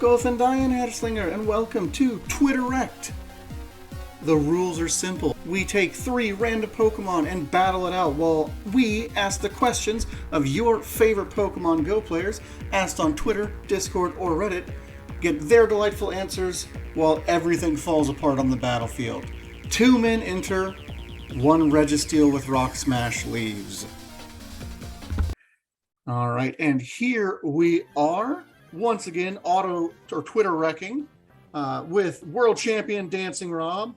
Goðan herslingar, and welcome to Twitterekt. The rules are simple. We take 3 random Pokemon and battle it out while we ask the questions of your favorite Pokemon Go players asked on Twitter, Discord, or Reddit. Get their delightful answers while everything falls apart on the battlefield. 2 men enter, 1 Registeel with Rock Smash leaves. Alright, and here we are, once again, Twitter wrecking with world champion DancingRob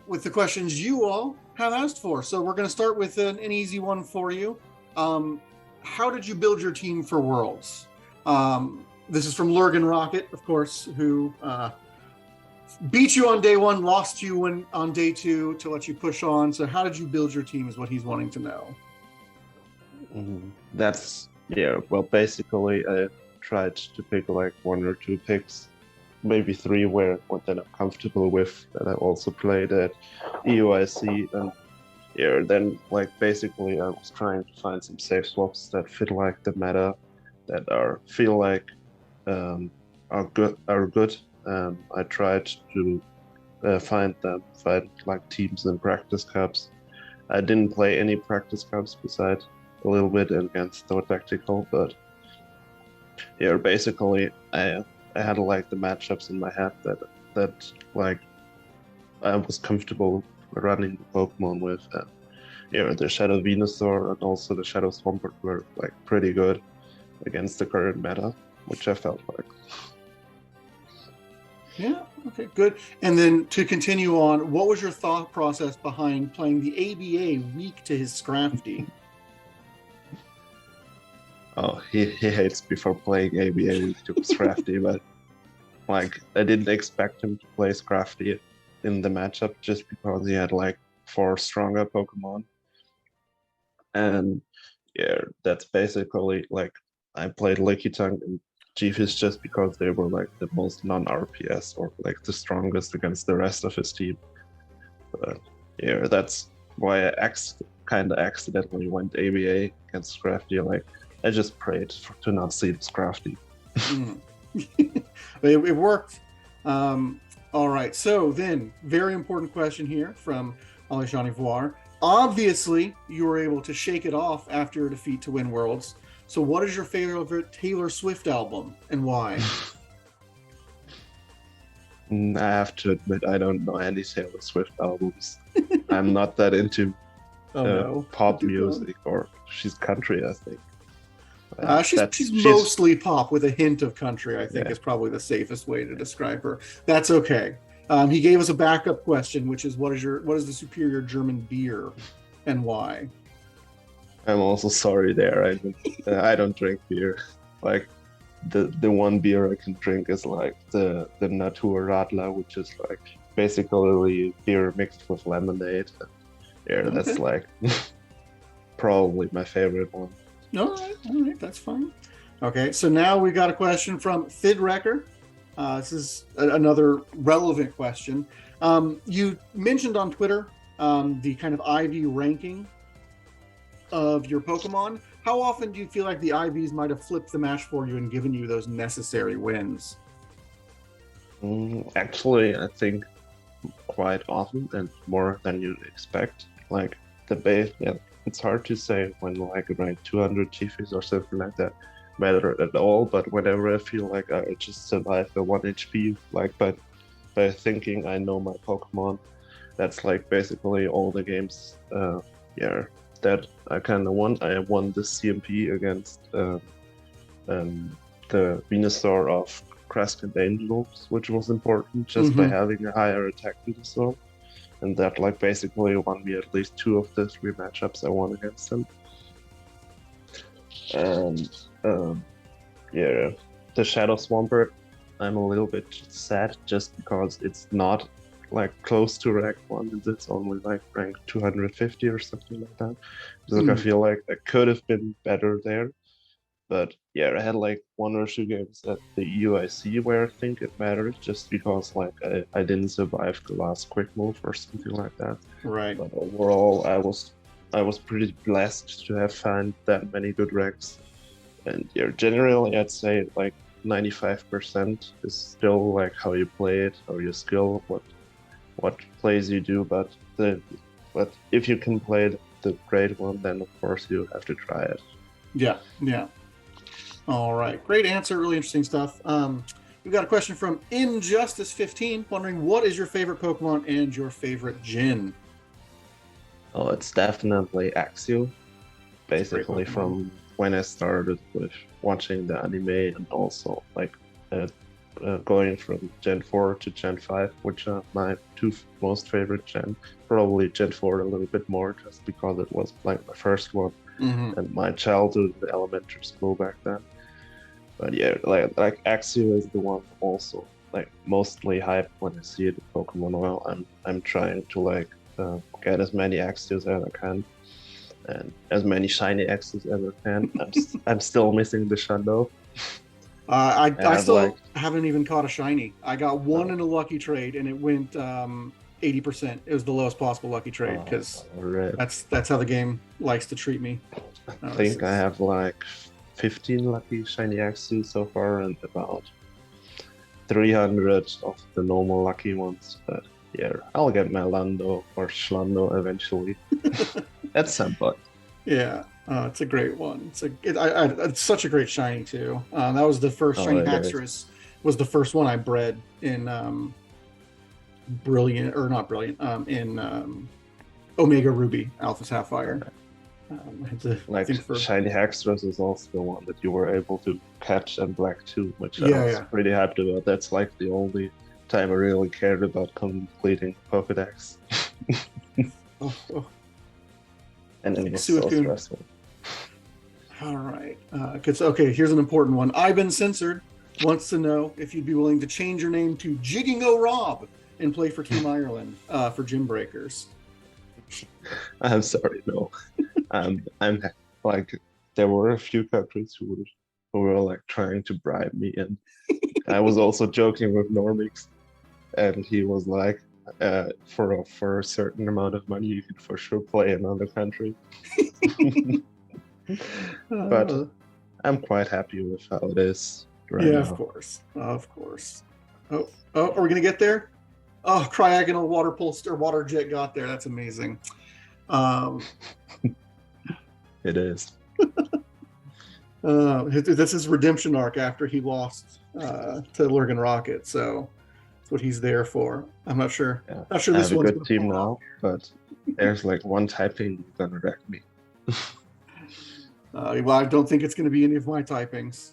with the questions you all have asked for. So we're going to start with an easy one for you. How did you build your team for Worlds? This is from Lurgan Rocket, of course, who beat you on day 1, lost you on day 2 to let you push on. So how did you build your team is what he's wanting to know. Well, basically I tried to pick like 1 or 2 picks, maybe 3 that I'm comfortable with, that I also played at EUIC, and then like basically I was trying to find some safe swaps that fit like the meta, that feel like are good. I tried to find like teams in practice cups. I didn't play any practice cups besides a little bit against the tactical, but basically I had like the matchups in my head that like I was comfortable running the Pokemon with. The Shadow Venusaur and also the Shadow Swampert were like pretty good against the current meta, which I felt like. Yeah, okay, good. And then to continue on, what was your thought process behind playing the ABA weak to his Scrafty? Oh, he hates before playing ABA week to Scrafty, but like I didn't expect him to play Scrafty in the matchup just because he had like 4 stronger Pokemon. And that's basically like I played Lickitung and G-Fizz just because they were like the most non-RPS or like the strongest against the rest of his team. But that's why I kind of accidentally went ABA against Scrafty. Like I just prayed to not see the Scrafty. It worked. All right, so then, very important question here from Alejandro Voir. Obviously, you were able to shake it off after your defeat to win Worlds. So what is your favorite Taylor Swift album, and why? I have to admit, I don't know any Taylor Swift albums. I'm not that into pop music, or she's country, I think. She's mostly pop with a hint of country, I think is probably the safest way to describe her. That's okay. He gave us a backup question, which is what is the superior German beer and why? I'm also sorry there. I don't drink beer. Like the one beer I can drink is like the Natur Radler, which is like basically beer mixed with lemonade. That's like probably my favorite one. All right, that's fine. Okay, so now we got a question from Thidrecker. This is another relevant question. You mentioned on Twitter the kind of IV ranking of your Pokemon. How often do you feel like the IVs might have flipped the match for you and given you those necessary wins? Actually, I think quite often and more than you'd expect. Like the base, it's hard to say when like around 200 G-Fizz or something like that matter at all, but whenever I feel like I just survived a 1 HP, like by thinking I know my Pokemon, that's like basically all the games that I kind of won. I won the CMP against the Venusaur of Crescent Angels, which was important just by having a higher attack Venusaur. And that like basically won me at least 2 of the 3 matchups I won against him. And the Shadow Swampert, I'm a little bit sad just because it's not like close to rank 1, it's only like rank 250 or something like that. So I feel like I could have been better there. But I had like 1 or 2 games at the EUIC where I think it mattered just because like I didn't survive the last quick move or something like that. Right. But overall I was pretty blessed to have found that many good ranks. And generally I'd say like 95% is still like how you play it, how your skill, what plays you do. But if you can play the great one, then of course you have to try it. Yeah. All right, great answer. Really interesting stuff. We've got a question from Injustice15, wondering what is your favorite Pokemon and your favorite gym? Oh, it's definitely Axew. Basically, from when I started with watching the anime, and also like going from Gen 4 to Gen 5, which are my two most favorite gen. Probably Gen 4 a little bit more, just because it was like my first one and my childhood in the elementary school back then. But yeah, like Axew is the one also like mostly hyped when I see it in Pokemon. Well, I'm trying to like get as many Axews as I can, and as many shiny Axews as I can. I'm still missing the Shadow. I still haven't even caught a shiny. I got one in a lucky trade, and it went 80%. It was the lowest possible lucky trade because that's how the game likes to treat me. I think I have like 15 lucky shiny Axews so far, and about 300 of the normal lucky ones. But yeah, I'll get my Lando or Shlando eventually at some point. Yeah, it's a great one. It's such a great shiny too. That was the first shiny Haxorus. Was the first one I bred in in Omega Ruby Alpha Sapphire. Shiny Haxorus is also the one that you were able to catch in Black 2, which I was pretty happy about. That's like the only time I really cared about completing Pokédex. And it was so stressful. All right. Okay, here's an important one. I've been censored. Wants to know if you'd be willing to change your name to DancingRob and play for Team Ireland for Gym Breakers. I'm sorry, no. I'm like, there were a few countries who were like trying to bribe me, and I was also joking with Normix, and he was like, for a certain amount of money, you could for sure play another country. But I'm quite happy with how it is right now. Of course. Oh, are we gonna get there? Oh, Cryogonal water pulse or water jet got there. That's amazing. It is. This is redemption arc after he lost to Lurgan Rocket, so that's what he's there for. I'm not sure. Yeah. Not sure I this have a one's good team now, but there's like one typing gonna wreck me. Well, I don't think it's going to be any of my typings.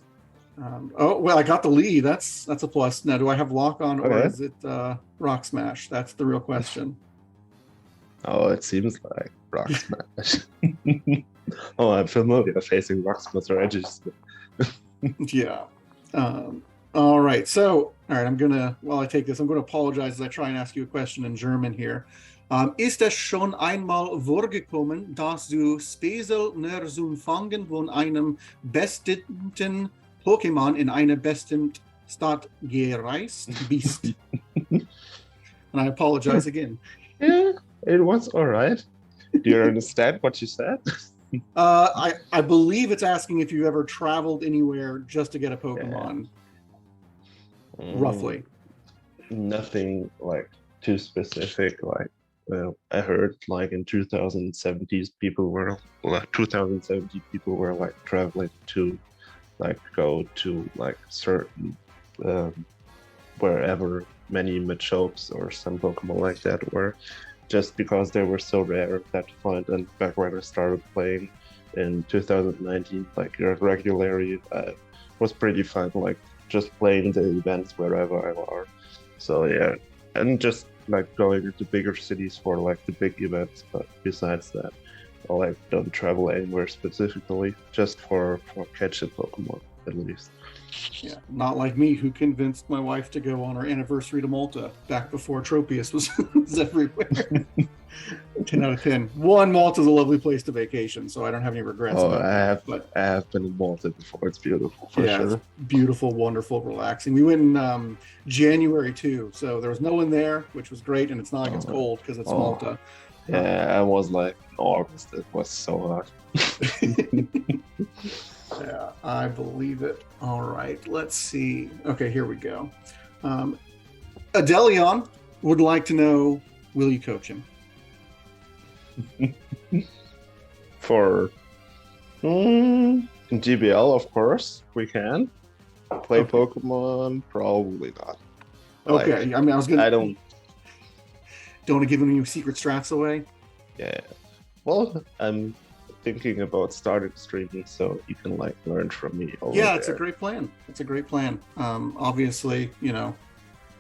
I got the lead. That's a plus. Now, do I have lock on or is it rock smash? That's the real question. Oh, it seems like rock smash. Oh, I'm familiar facing rock smash edges. Yeah. All right. So, while I take this, I'm going to apologize as I try and ask you a question in German here. Ist es schon einmal vorgekommen, dass du Spezial nur zum Fangen von einem bestimmten Pokémon in eine bestimmte Stadt gereist bist? And I apologize again. Yeah, it was all right. Do you understand what you said? I believe it's asking if you ever traveled anywhere just to get a Pokemon. Yeah. Roughly. Nothing like too specific. Like, well, I heard like in 2070 people were like traveling to like go to like certain wherever many Machops or some Pokemon like that were, just because they were so rare at that point. And back when I started playing in 2019, like regularly, was pretty fun, like just playing the events wherever I were. So yeah, and just like going into bigger cities for like the big events. But besides that, I like don't travel anywhere specifically, just for catching Pokemon at least. Yeah, not like me, who convinced my wife to go on our anniversary to Malta back before Tropius was everywhere. 10 out of 10. One, Malta's a lovely place to vacation, so I don't have any regrets about that. I have been in Malta before. It's beautiful, for sure. It's beautiful, wonderful, relaxing. We went in January too, so there was no one there, which was great, and it's not like it's cold because it's Malta. Yeah, I was like in August. It was so hot. Yeah. I believe it. All right, let's see. Okay, here we go. Adelion would like to know, will you coach him? For GBL, of course, we can. Play Okay. Pokemon, probably not. Okay, Like, I mean, I don't. want to give any secret strats away. Yeah. Well, I'm thinking about starting streaming so you can like learn from me over Yeah, it's a there. great plan. It's a great plan. Obviously, you know,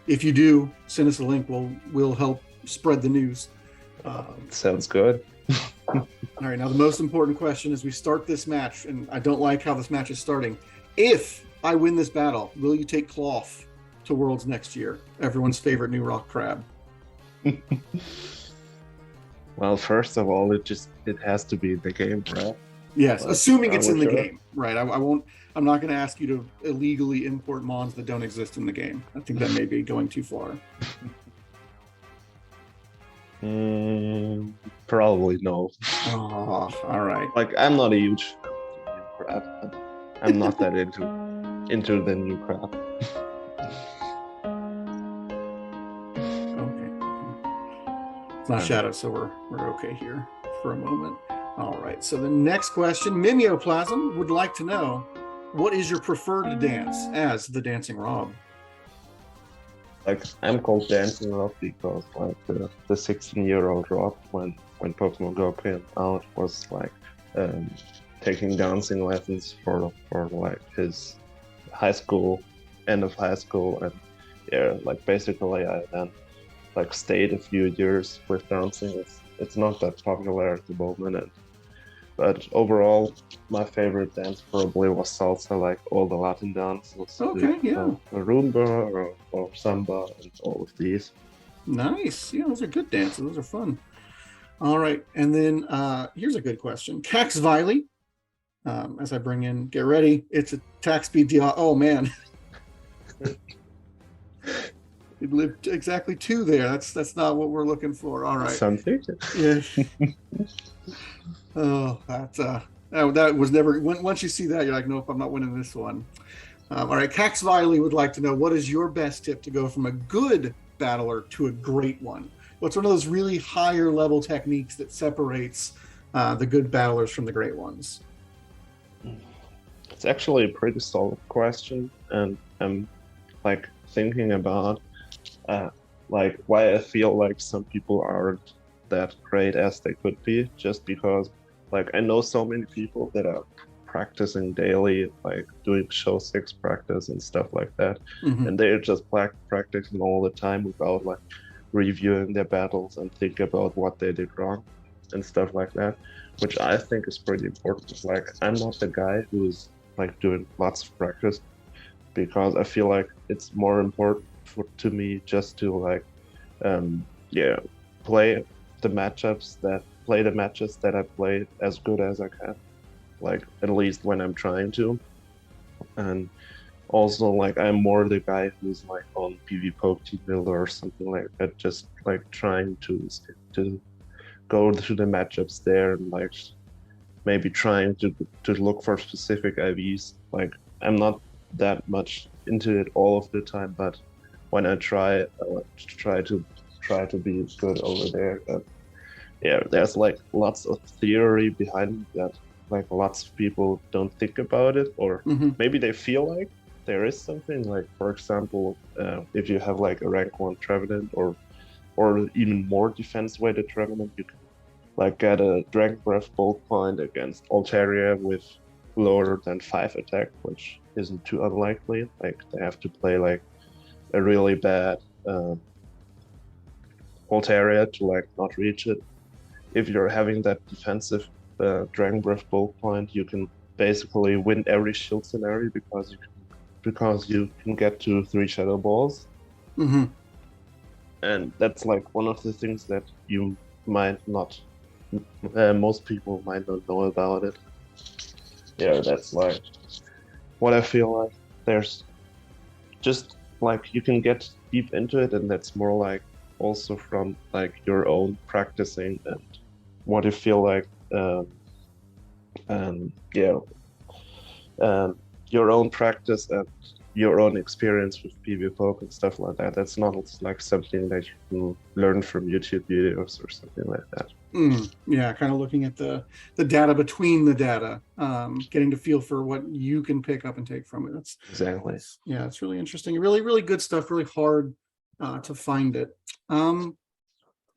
if you do send us a link, we'll help spread the news. Sounds good. All right, now the most important question as we start this match, and I don't like how this match is starting. If I win this battle, will you take Klawf to Worlds next year? Everyone's favorite new rock crab. Well, first of all, it has to be in the game, right? Yes, Like, assuming it's in the sure. game, right? I won't. I'm not going to ask you to illegally import mons that don't exist in the game. I think that may be going too far. Probably no. Oh, all right. Like, I'm not a huge fan of the new crap. I'm not that into the new crap. Okay. It's not Shadow, so we're okay here for a moment. All right. So the next question, Mimeoplasm would like to know, what is your preferred dance as the Dancing Rob? Like, I'm called DancingRob because like the 16-year-old Rob when PokemonGo came out was like taking dancing lessons for like his end of high school, and yeah, like basically I then like stayed a few years with dancing. It's not that popular at the moment, but overall my favorite dance probably was salsa, like all the Latin dances. Okay, yeah. Rumba or samba and all of these. Nice. Yeah, those are good dances. Those are fun. All right. And then here's a good question. Cax Viley, as I bring in, get ready. It's a tax speed deal. Oh, man. It lived exactly 2 there. That's not what we're looking for. All right. Something. Yeah. Oh, that was never. Once you see that, you're like, nope, I'm not winning this one. All right, Cax Viley would like to know, what is your best tip to go from a good battler to a great one? What's one of those really higher level techniques that separates the good battlers from the great ones? It's actually a pretty solid question, and I'm like thinking about like why I feel like some people aren't that great as they could be, just because like I know so many people that are practicing daily, like doing show 6 practice and stuff like that, and they're just practicing all the time without like reviewing their battles and think about what they did wrong and stuff like that, which I think is pretty important. Like, I'm not the guy who's like doing lots of practice, because I feel like it's more important to me just to like play the matches that I play as good as I can, like at least when I'm trying to. And also, like, I'm more the guy who's like on PvPoke Team Builder or something like that, just like trying to go through the matchups there and like maybe trying to look for specific IVs. Like, I'm not that much into it all of the time, but when I try, try to be good over there. Yeah, there's like lots of theory behind that. Like, lots of people don't think about it, or maybe they feel like there is something. Like, for example, if you have like a rank 1 Trevenant or even more defense weighted Trevenant, you can like get a Dragon Breath Bolt point against Altaria with lower than 5 attack, which isn't too unlikely. Like, they have to play like a really bad Altaria to like not reach it. If you're having that defensive Dragon Breath Bolt point, you can basically win every shield scenario because you can get to 3 Shadow Balls. And that's like one of the things that you might not, most people might not know about it. Yeah, that's like what I feel like. There's just like, you can get deep into it, and that's more like also from like your own practicing and what you feel like. Yeah, your own practice and your own experience with PvPoke and stuff like that. That's not like something that you can learn from YouTube videos or something like that. Yeah, kind of looking at the data between the data, getting to feel for what you can pick up and take from it. That's exactly. Yeah, it's really interesting. Really, really good stuff. Really hard to find it.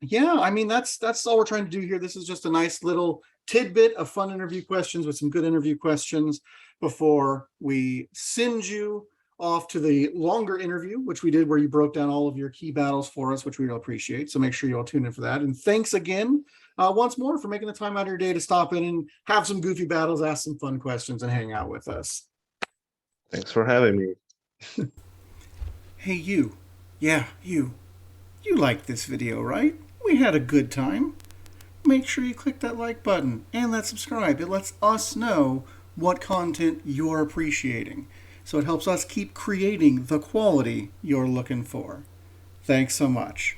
Yeah, I mean that's all we're trying to do here. This is just a nice little tidbit of fun interview questions with some good interview questions before we send you off to the longer interview, which we did, where you broke down all of your key battles for us, which we really appreciate. So make sure you all tune in for that. And thanks again once more for making the time out of your day to stop in and have some goofy battles, ask some fun questions, and hang out with us. Thanks for having me. Hey, you. Yeah, you. You liked this video, right? We had a good time. Make sure you click that like button and that subscribe. It lets us know what content you're appreciating. So it helps us keep creating the quality you're looking for. Thanks so much.